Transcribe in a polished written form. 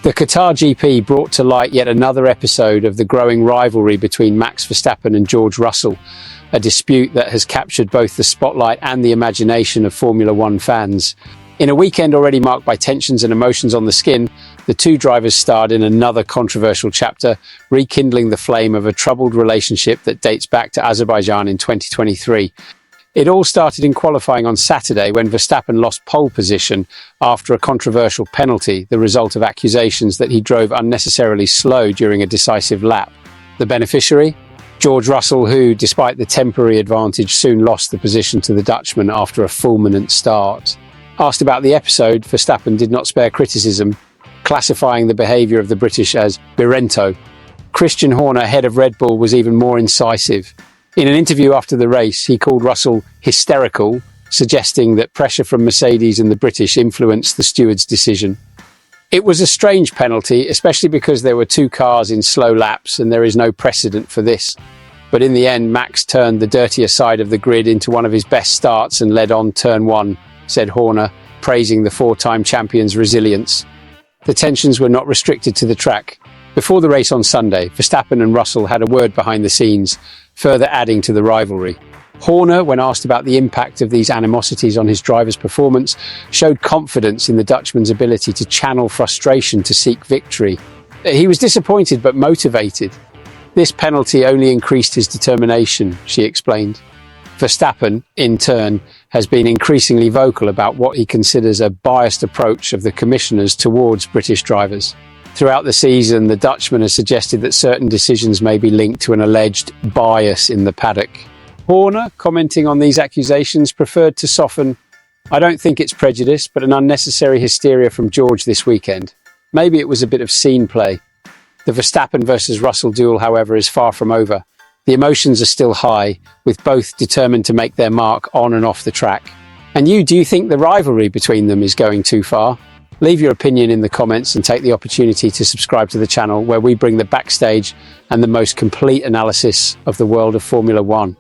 The Qatar GP brought to light yet another episode of the growing rivalry between Max Verstappen and George Russell, a dispute that has captured both the spotlight and the imagination of Formula One fans. In a weekend already marked by tensions and emotions on the skin, the two drivers starred in another controversial chapter, rekindling the flame of a troubled relationship that dates back to Azerbaijan in 2023. It all started in qualifying on Saturday when Verstappen lost pole position after a controversial penalty, the result of accusations that he drove unnecessarily slow during a decisive lap. The beneficiary? George Russell, who, despite the temporary advantage, soon lost the position to the Dutchman after a fulminant start. Asked about the episode, Verstappen did not spare criticism, classifying the behaviour of the British as birrento. Christian Horner, head of Red Bull, was even more incisive. In an interview after the race, he called Russell hysterical, suggesting that pressure from Mercedes and the British influenced the steward's decision. It was a strange penalty, especially because there were two cars in slow laps and there is no precedent for this. But in the end, Max turned the dirtier side of the grid into one of his best starts and led on turn one, said Horner, praising the four-time champion's resilience. The tensions were not restricted to the track. Before the race on Sunday, Verstappen and Russell had a word behind the scenes, further adding to the rivalry. Horner, when asked about the impact of these animosities on his driver's performance, showed confidence in the Dutchman's ability to channel frustration to seek victory. He was disappointed but motivated. This penalty only increased his determination, she explained. Verstappen, in turn, has been increasingly vocal about what he considers a biased approach of the commissioners towards British drivers. Throughout the season, the Dutchman has suggested that certain decisions may be linked to an alleged bias in the paddock. Horner, commenting on these accusations, preferred to soften, "I don't think it's prejudice, but an unnecessary hysteria from George this weekend. Maybe it was a bit of scene play." The Verstappen versus Russell duel, however, is far from over. The emotions are still high, with both determined to make their mark on and off the track. And do you think the rivalry between them is going too far? Leave your opinion in the comments and take the opportunity to subscribe to the channel, where we bring the backstage and the most complete analysis of the world of Formula One.